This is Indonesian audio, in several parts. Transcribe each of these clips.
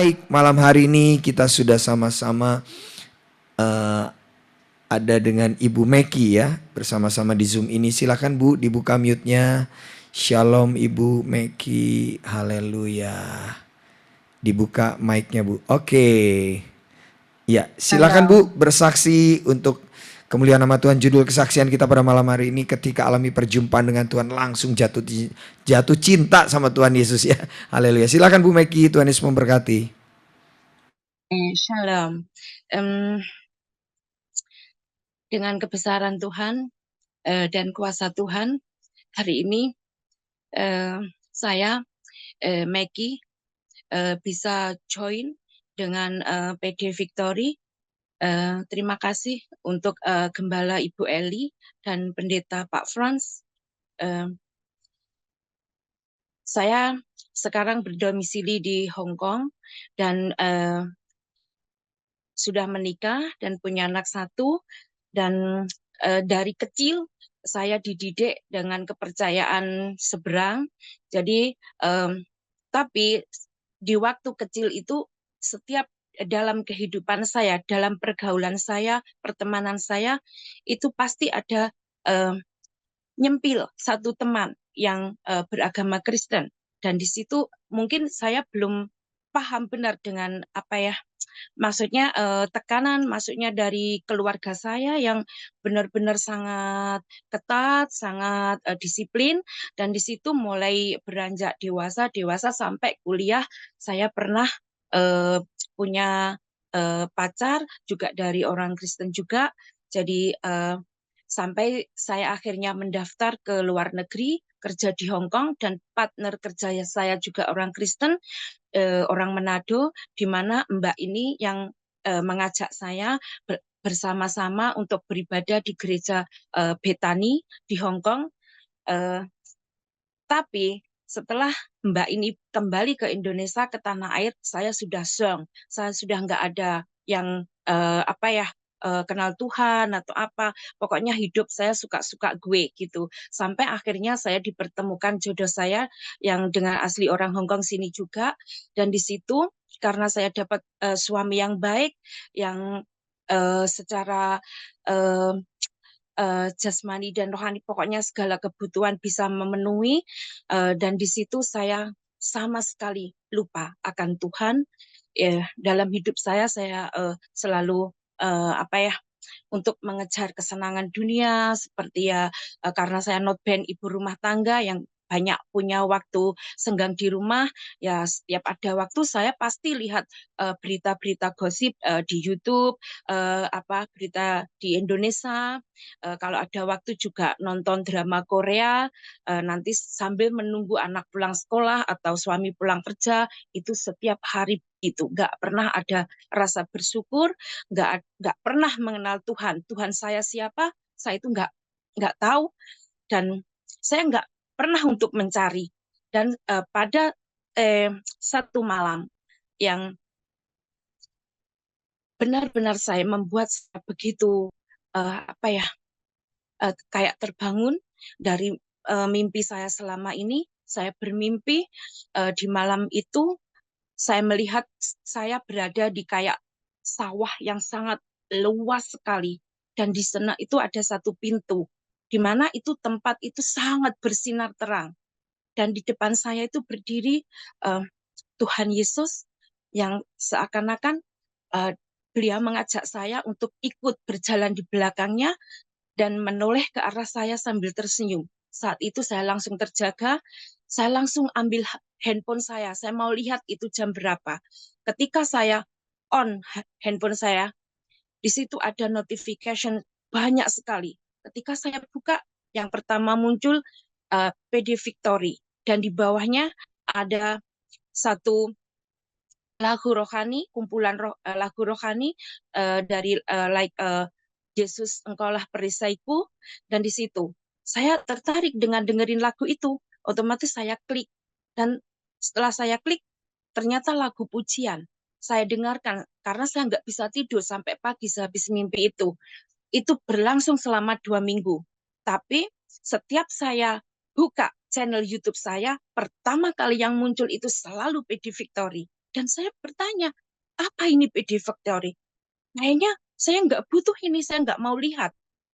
Baik, malam hari ini kita sudah sama-sama eh, ada dengan Ibu Meki ya, bersama-sama di Zoom ini. Silakan Bu, dibuka mute-nya. Shalom Ibu Meki, haleluya. Dibuka mic-nya Bu. Oke, ya silakan Bu Halo. bersaksi untuk kemuliaan nama Tuhan. Judul kesaksian kita pada malam hari ini, ketika alami perjumpaan dengan Tuhan langsung jatuh cinta sama Tuhan Yesus ya. Haleluya. Silakan Bu Meki, Tuhan Yesus memberkati. Shalom. Dengan kebesaran Tuhan dan kuasa Tuhan, hari ini saya, Maggie, bisa join dengan PD Victory. Terima kasih untuk Gembala Ibu Eli dan Pendeta Pak Frans. Saya sekarang berdomisili di Hong Kong dan sudah menikah dan punya anak satu. Dan dari kecil saya dididik dengan kepercayaan seberang. Jadi tapi di waktu kecil itu setiap dalam kehidupan saya, dalam pergaulan saya, pertemanan saya, itu pasti ada nyempil satu teman yang beragama Kristen. Dan di situ mungkin saya belum paham benar dengan apa ya, maksudnya tekanan masuknya dari keluarga saya yang benar-benar sangat ketat, sangat disiplin, dan di situ mulai beranjak dewasa sampai kuliah saya pernah uh, punya pacar juga dari orang Kristen juga. Jadi sampai saya akhirnya mendaftar ke luar negeri kerja di Hong Kong, dan partner kerja saya juga orang Kristen, orang Manado, di mana Mbak ini yang mengajak saya bersama-sama untuk beribadah di gereja Bethany di Hong Kong. Tapi setelah Mbak ini kembali ke Indonesia, ke tanah air, saya sudah zonk. Saya sudah nggak ada yang apa ya, kenal Tuhan atau apa. Pokoknya hidup saya suka-suka gue gitu. Sampai akhirnya saya dipertemukan jodoh saya yang dengan asli orang Hong Kong sini juga. Dan di situ karena saya dapat suami yang baik, yang secara uh, jasmani dan rohani, pokoknya segala kebutuhan bisa memenuhi, dan di situ saya sama sekali lupa akan Tuhan. Dalam hidup saya selalu apa ya, untuk mengejar kesenangan dunia, seperti ya karena saya notabene ibu rumah tangga yang banyak punya waktu senggang di rumah, ya setiap ada waktu saya pasti lihat berita-berita gosip di YouTube, apa berita di Indonesia. Kalau ada waktu juga nonton drama Korea, nanti sambil menunggu anak pulang sekolah atau suami pulang kerja, itu setiap hari itu nggak pernah ada rasa bersyukur, nggak pernah mengenal Tuhan. Tuhan saya siapa? Saya itu nggak tahu, dan saya nggak pernah untuk mencari. Dan pada satu malam yang benar-benar saya membuat saya begitu apa ya, kayak terbangun dari mimpi saya selama ini. Saya bermimpi di malam itu saya melihat saya berada di kayak sawah yang sangat luas sekali, dan di sana itu ada satu pintu di mana itu tempat itu sangat bersinar terang, dan di depan saya itu berdiri uh, Tuhan Yesus yang seakan-akan uh, beliau mengajak saya untuk ikut berjalan di belakangnya dan menoleh ke arah saya sambil tersenyum. Saat itu saya langsung terjaga, saya langsung ambil handphone saya mau lihat itu jam berapa. Ketika saya on handphone saya, di situ ada notification banyak sekali. Ketika saya buka, yang pertama muncul PD Victory, dan di bawahnya ada satu lagu rohani, kumpulan lagu rohani dari Yesus Engkaulah Perisaiku, dan di situ saya tertarik dengan dengerin lagu itu, otomatis saya klik, dan setelah saya klik ternyata lagu pujian. Saya dengarkan karena saya nggak bisa tidur sampai pagi sehabis mimpi itu. Itu berlangsung selama 2 minggu. Tapi setiap saya buka channel YouTube saya, pertama kali yang muncul itu selalu PD Victory. Dan saya bertanya, apa ini PD Victory? Kayaknya saya nggak butuh ini, saya nggak mau lihat.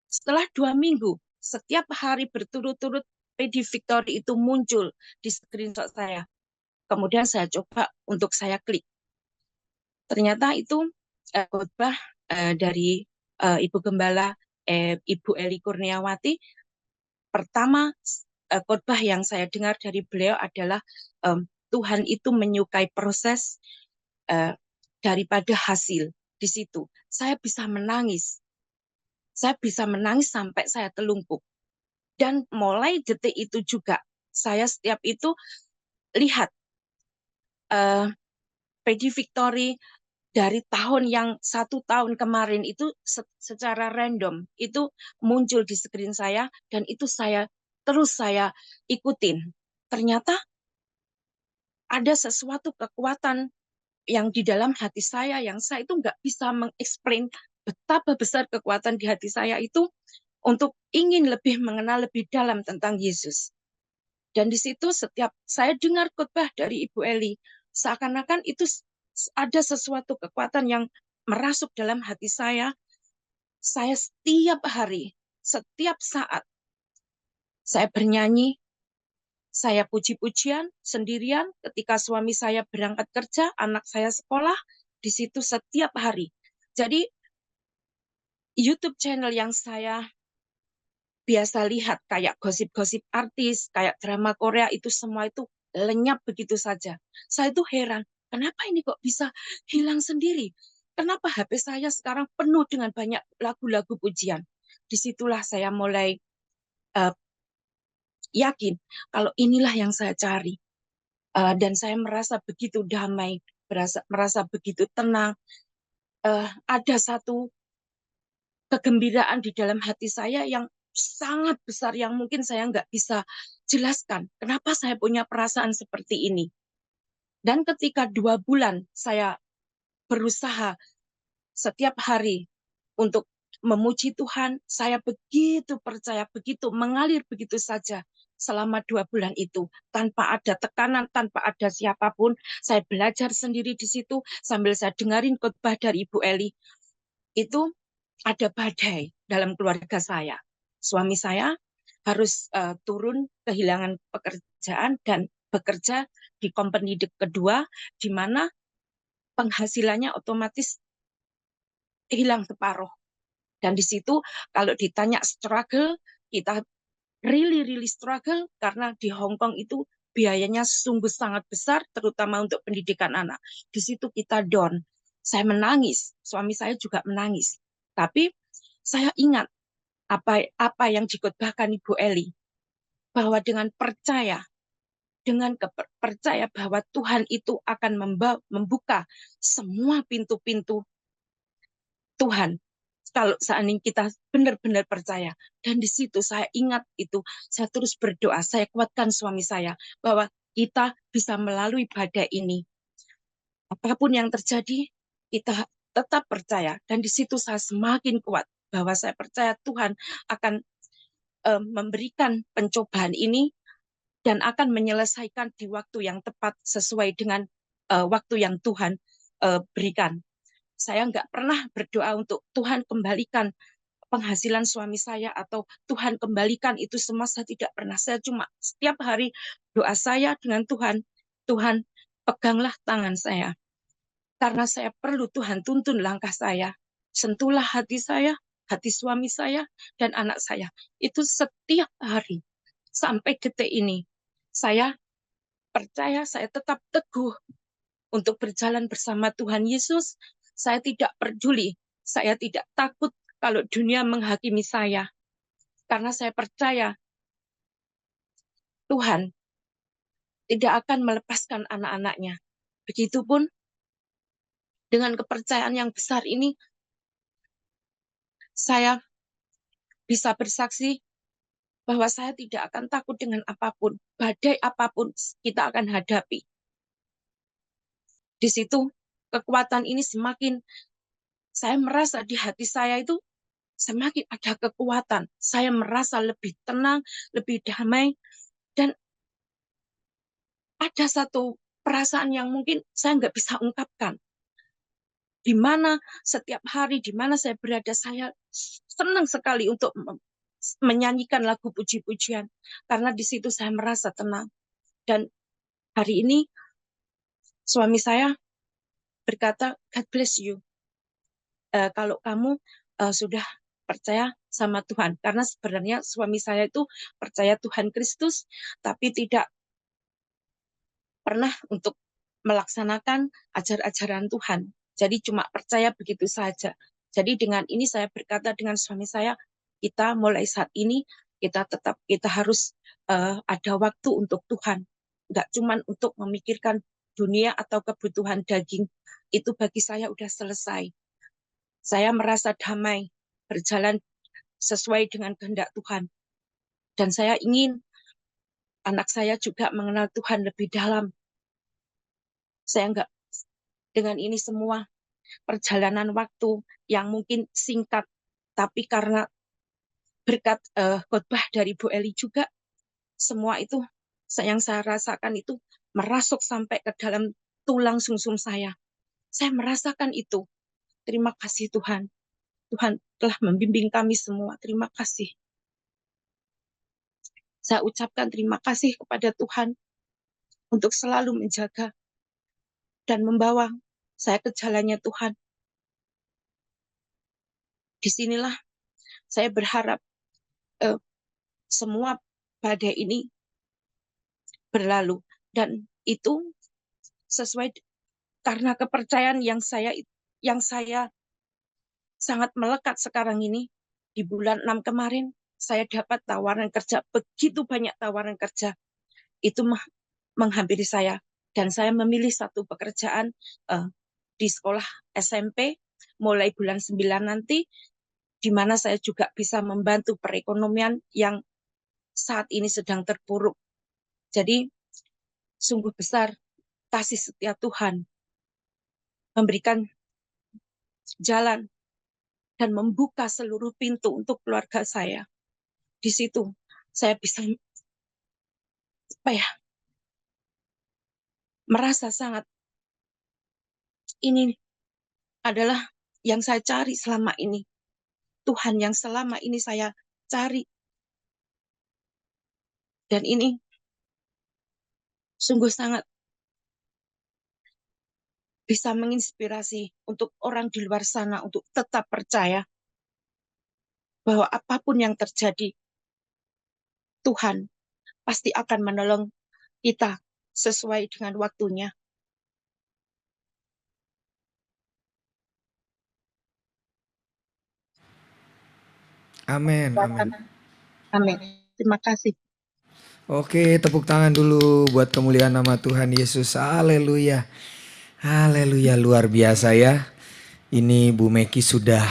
Setelah 2 minggu, setiap hari berturut-turut PD Victory itu muncul di screenshot saya. Kemudian saya coba untuk saya klik. Ternyata itu khotbah dari Ibu Gembala Ibu Eli Kurniawati. Pertama khotbah yang saya dengar dari beliau adalah Tuhan itu menyukai proses daripada hasil. Di situ saya bisa menangis. Saya bisa menangis sampai saya telungkup. Dan mulai detik itu juga, saya setiap itu lihat PD Victory dari tahun yang 1 tahun kemarin itu secara random itu muncul di screen saya dan itu saya ikutin. Ternyata ada sesuatu kekuatan yang di dalam hati saya yang saya itu nggak bisa mengeksplain betapa besar kekuatan di hati saya itu untuk ingin lebih mengenal lebih dalam tentang Yesus. Dan di situ setiap saya dengar khotbah dari Ibu Eli, seakan-akan itu ada sesuatu kekuatan yang merasuk dalam hati saya. Saya setiap hari, setiap saat, saya bernyanyi, saya puji-pujian sendirian ketika suami saya berangkat kerja, anak saya sekolah, di situ setiap hari. Jadi YouTube channel yang saya biasa lihat kayak gosip-gosip artis, kayak drama Korea itu semua itu lenyap begitu saja. Saya itu heran, kenapa ini kok bisa hilang sendiri? Kenapa HP saya sekarang penuh dengan banyak lagu-lagu pujian? Disitulah saya mulai uh, yakin kalau inilah yang saya cari. Dan saya merasa begitu damai, merasa begitu tenang. Ada satu kegembiraan di dalam hati saya yang sangat besar yang mungkin saya nggak bisa jelaskan. Kenapa saya punya perasaan seperti ini? Dan ketika 2 bulan saya berusaha setiap hari untuk memuji Tuhan, saya begitu percaya, begitu mengalir begitu saja selama 2 bulan itu. Tanpa ada tekanan, tanpa ada siapapun, saya belajar sendiri di situ sambil saya dengarin khotbah dari Ibu Eli. Itu ada badai dalam keluarga saya. Suami saya harus turun kehilangan pekerjaan dan bekerja di company kedua, di mana penghasilannya otomatis hilang separuh. Dan di situ kalau ditanya struggle, kita really struggle karena di Hong Kong itu biayanya sungguh sangat besar, terutama untuk pendidikan anak. Di situ kita down. Saya menangis, suami saya juga menangis. Tapi saya ingat apa yang dikhotbahkan Ibu Eli, bahwa dengan percaya bahwa Tuhan itu akan membuka semua pintu-pintu Tuhan. Kalau seandainya kita benar-benar percaya. Dan di situ saya ingat itu, saya terus berdoa, saya kuatkan suami saya, bahwa kita bisa melalui badai ini. Apapun yang terjadi, kita tetap percaya. Dan di situ saya semakin kuat, bahwa saya percaya Tuhan akan memberikan pencobaan ini dan akan menyelesaikan di waktu yang tepat sesuai dengan waktu yang Tuhan berikan. Saya nggak pernah berdoa untuk Tuhan kembalikan penghasilan suami saya atau Tuhan kembalikan itu semua, saya tidak pernah. Saya cuma setiap hari doa saya dengan Tuhan, Tuhan peganglah tangan saya. Karena saya perlu Tuhan tuntun langkah saya. Sentuhlah hati saya, hati suami saya, dan anak saya. Itu setiap hari. Sampai detik ini. Saya percaya, saya tetap teguh untuk berjalan bersama Tuhan Yesus. Saya tidak peduli, saya tidak takut kalau dunia menghakimi saya. Karena saya percaya Tuhan tidak akan melepaskan anak-anaknya. Begitupun dengan kepercayaan yang besar ini, saya bisa bersaksi bahwa saya tidak akan takut dengan apapun. Badai apapun kita akan hadapi. Di situ kekuatan ini semakin, saya merasa di hati saya itu semakin ada kekuatan. Saya merasa lebih tenang, lebih damai. Dan ada satu perasaan yang mungkin saya nggak bisa ungkapkan. Di mana setiap hari, di mana saya berada, saya senang sekali untuk menyanyikan lagu puji-pujian. Karena di situ saya merasa tenang. Dan hari ini suami saya berkata, God bless you. Kalau kamu sudah percaya sama Tuhan. Karena sebenarnya suami saya itu percaya Tuhan Kristus, tapi tidak pernah untuk melaksanakan ajar-ajaran Tuhan. Jadi cuma percaya begitu saja. Jadi dengan ini saya berkata dengan suami saya, kita mulai saat ini kita harus ada waktu untuk Tuhan. Enggak cuma untuk memikirkan dunia atau kebutuhan daging. Itu bagi saya udah selesai. Saya merasa damai, berjalan sesuai dengan kehendak Tuhan. Dan saya ingin anak saya juga mengenal Tuhan lebih dalam. Saya enggak, dengan ini semua perjalanan waktu yang mungkin singkat, tapi karena berkat khotbah dari Bu Eli juga, semua itu yang saya rasakan itu merasuk sampai ke dalam tulang sumsum saya. Saya merasakan itu. Terima kasih Tuhan. Tuhan telah membimbing kami semua. Terima kasih. Saya ucapkan terima kasih kepada Tuhan untuk selalu menjaga dan membawa saya ke jalannya Tuhan. Disinilah saya berharap semua badai ini berlalu. Dan itu sesuai karena kepercayaan yang saya sangat melekat sekarang ini. Di bulan 6 kemarin, saya dapat tawaran kerja, begitu banyak tawaran kerja. Itu menghampiri saya. Dan saya memilih satu pekerjaan di sekolah SMP, mulai bulan 9 nanti, di mana saya juga bisa membantu perekonomian yang saat ini sedang terpuruk. Jadi, sungguh besar kasih setia Tuhan memberikan jalan dan membuka seluruh pintu untuk keluarga saya. Di situ saya bisa merasa sangat, ini adalah yang saya cari selama ini. Tuhan yang selama ini saya cari. Dan ini sungguh sangat bisa menginspirasi untuk orang di luar sana untuk tetap percaya bahwa apapun yang terjadi, Tuhan pasti akan menolong kita sesuai dengan waktunya. Amin, amin. Amin. Terima kasih. Oke, tepuk tangan dulu buat kemuliaan nama Tuhan Yesus. Haleluya. Haleluya, luar biasa ya. Ini Bu Meki sudah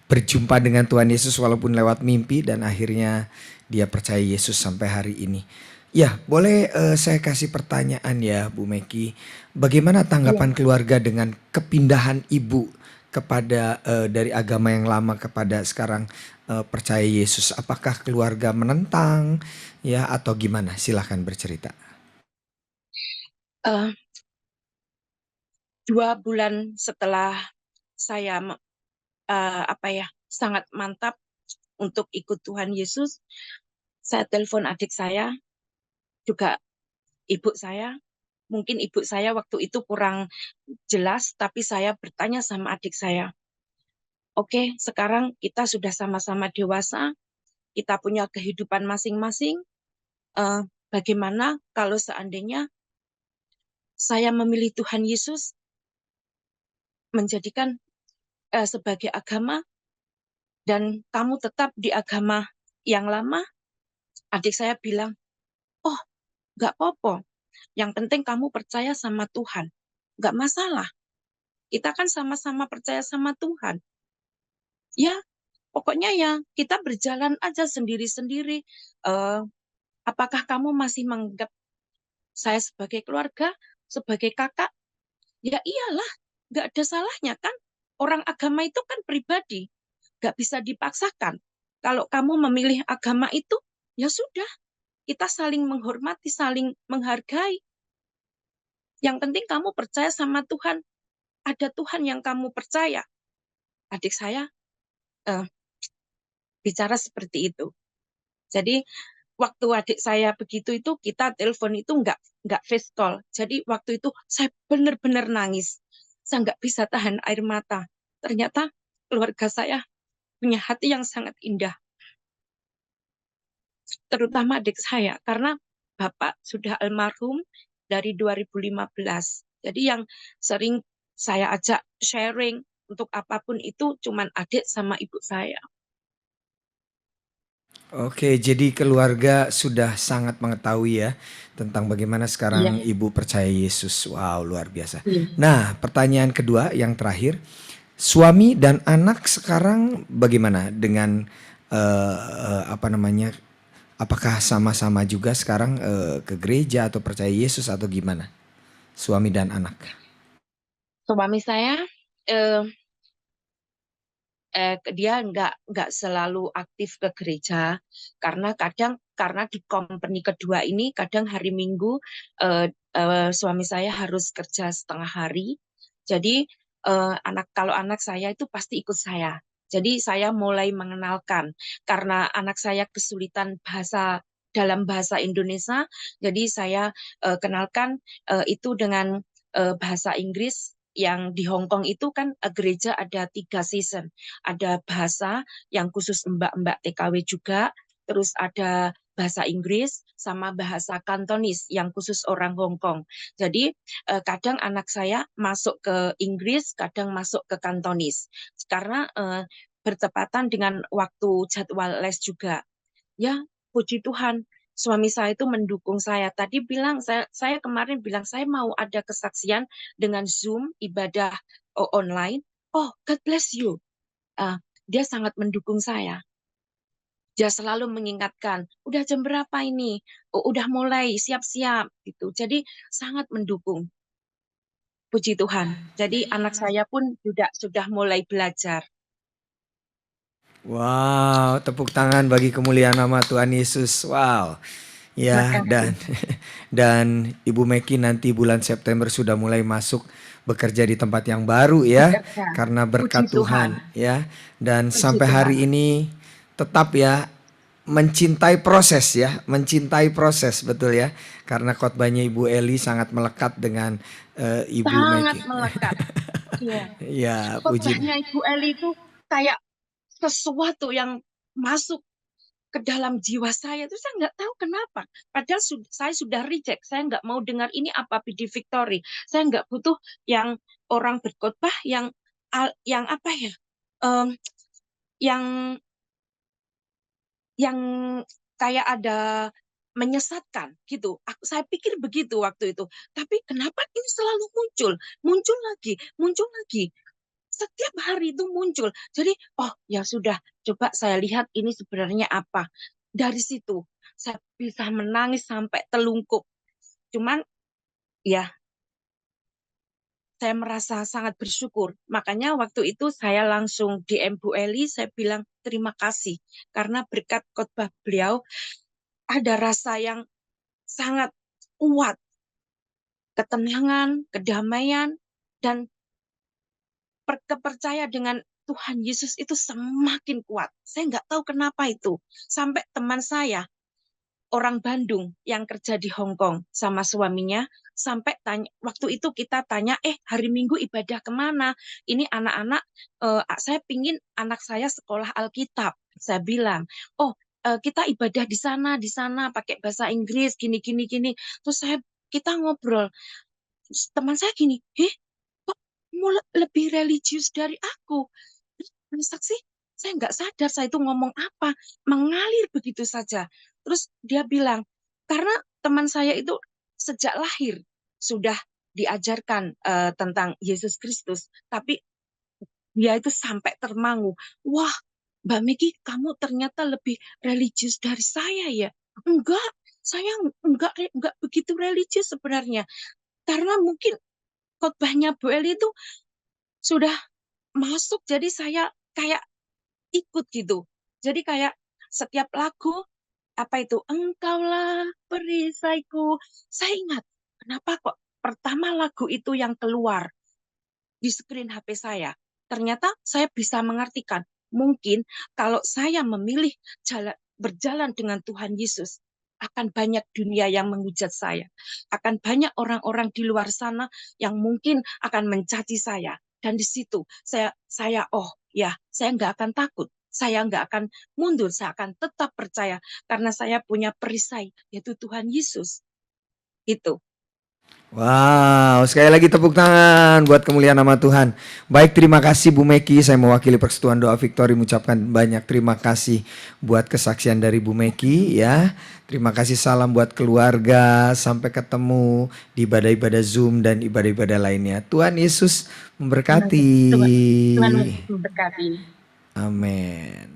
berjumpa dengan Tuhan Yesus walaupun lewat mimpi dan akhirnya dia percaya Yesus sampai hari ini. Ya, boleh saya kasih pertanyaan ya Bu Meki. Bagaimana tanggapan keluarga dengan kepindahan Ibu kepada dari agama yang lama kepada sekarang percaya Yesus? Apakah keluarga menentang ya atau gimana? Silahkan bercerita. 2 bulan setelah saya sangat mantap untuk ikut Tuhan Yesus, saya telepon adik saya, juga ibu saya. Mungkin ibu saya waktu itu kurang jelas, tapi saya bertanya sama adik saya, oke, sekarang kita sudah sama-sama dewasa, kita punya kehidupan masing-masing, bagaimana kalau seandainya saya memilih Tuhan Yesus menjadikan sebagai agama dan kamu tetap di agama yang lama? Adik saya bilang, oh, nggak apa-apa. Yang penting kamu percaya sama Tuhan. Nggak masalah. Kita kan sama-sama percaya sama Tuhan. Ya, pokoknya ya kita berjalan aja sendiri-sendiri. Apakah kamu masih menganggap saya sebagai keluarga, sebagai kakak? Ya iyalah, nggak ada salahnya kan. Orang agama itu kan pribadi. Nggak bisa dipaksakan. Kalau kamu memilih agama itu, ya sudah. Kita saling menghormati, saling menghargai. Yang penting kamu percaya sama Tuhan. Ada Tuhan yang kamu percaya. Adik saya eh, bicara seperti itu. Jadi waktu adik saya begitu itu kita telepon itu nggak face call. Jadi waktu itu saya benar-benar nangis. Saya nggak bisa tahan air mata. Ternyata keluarga saya punya hati yang sangat indah, terutama adik saya karena bapak sudah almarhum dari 2015. Jadi yang sering saya ajak sharing untuk apapun itu cuman adik sama ibu saya. Oke, jadi keluarga sudah sangat mengetahui ya tentang bagaimana Iya, sekarang ibu percaya Yesus. Wow, luar biasa. iya. Nah, pertanyaan kedua yang terakhir, suami dan anak sekarang bagaimana dengan apa namanya? Apakah sama-sama juga sekarang ke gereja atau percaya Yesus atau gimana? Suami dan anak. Suami saya eh, dia nggak selalu aktif ke gereja karena kadang karena di company kedua ini kadang hari Minggu suami saya harus kerja setengah hari. Jadi kalau anak saya itu pasti ikut saya. Jadi saya mulai mengenalkan karena anak saya kesulitan dalam bahasa Indonesia, jadi saya kenalkan itu dengan bahasa Inggris. Yang di Hong Kong itu kan gereja ada 3 season, ada bahasa yang khusus mbak-mbak TKW juga, terus ada bahasa Inggris sama bahasa Kantonis yang khusus orang Hong Kong. Jadi kadang anak saya masuk ke Inggris, kadang masuk ke Kantonis karena bertepatan dengan waktu jadwal les juga. Ya, puji Tuhan, suami saya itu mendukung saya. Tadi bilang, saya kemarin bilang, saya mau ada kesaksian dengan Zoom, ibadah online. Oh, God bless you. Ah, dia sangat mendukung saya. Dia selalu mengingatkan, udah jam berapa ini? Oh, udah mulai, siap-siap. Gitu. Jadi sangat mendukung, puji Tuhan. Jadi anak saya pun juga sudah mulai belajar. Wow, tepuk tangan bagi kemuliaan nama Tuhan Yesus. Wow. Terima Ya, kasih. dan Ibu Meki nanti bulan September sudah mulai masuk bekerja di tempat yang baru ya, Bekerja. karena Puji berkat Tuhan. Tuhan ya. Dan Puji sampai hari Tuhan. ini tetap ya mencintai proses ya, mencintai proses betul ya. Karena khotbahnya Ibu Eli sangat melekat dengan Ibu Sangat Meki. melekat. Iya. Ya, puji. Khotbahnya Ibu Eli itu kayak sesuatu yang masuk ke dalam jiwa saya itu saya nggak tahu kenapa. Padahal saya sudah reject. Saya nggak mau dengar ini apa PD Victory. Saya nggak butuh yang orang berkhotbah yang apa ya? em, yang yang kayak ada menyesatkan gitu. Saya pikir begitu waktu itu. Tapi kenapa ini selalu muncul, muncul lagi. Setiap hari itu muncul. Jadi, oh ya sudah, coba saya lihat ini sebenarnya apa. Dari situ saya bisa menangis sampai telungkup. Cuman ya saya merasa sangat bersyukur. Makanya waktu itu saya langsung DM Bu Eli, saya bilang terima kasih. Karena berkat khotbah beliau, ada rasa yang sangat kuat, ketenangan, kedamaian, dan kepercaya dengan Tuhan Yesus itu semakin kuat. Saya nggak tahu kenapa itu. Sampai teman saya, orang Bandung yang kerja di Hong Kong sama suaminya, sampai tanya, waktu itu kita tanya, hari Minggu ibadah kemana? Ini anak-anak, saya pingin anak saya sekolah Alkitab. Saya bilang, oh kita ibadah di sana pakai bahasa Inggris, gini, gini, gini. Terus kita ngobrol, teman saya gini, kok lebih religius dari aku? Masa sih? Saya nggak sadar saya itu ngomong apa, mengalir begitu saja. Terus dia bilang, karena teman saya itu sejak lahir sudah diajarkan tentang Yesus Kristus, tapi dia itu sampai termangu. Wah, Mbak Miki, kamu ternyata lebih religius dari saya ya? Enggak, saya enggak begitu religius sebenarnya. Karena mungkin khotbahnya Bu Eli itu sudah masuk, jadi saya kayak ikut gitu. Jadi kayak setiap lagu, apa itu, engkaulah perisaiku. Saya ingat, kenapa kok? pertama lagu itu yang keluar di screen HP saya, ternyata saya bisa mengartikan, mungkin kalau saya memilih berjalan dengan Tuhan Yesus, akan banyak dunia yang menghujat saya. Akan banyak orang-orang di luar sana yang mungkin akan mencaci saya. Dan di situ oh ya, saya nggak akan takut. Saya nggak akan mundur, saya akan tetap percaya. Karena saya punya perisai, yaitu Tuhan Yesus. Itu. Wow, sekali lagi tepuk tangan buat kemuliaan nama Tuhan. Baik, terima kasih Bu Meki. Saya mewakili Persekutuan Doa Victory mengucapkan banyak terima kasih buat kesaksian dari Bu Meki ya. Terima kasih, salam buat keluarga. Sampai ketemu di ibadah-ibadah Zoom dan ibadah-ibadah lainnya. Tuhan Yesus memberkati. Tuhan memberkati. Amin.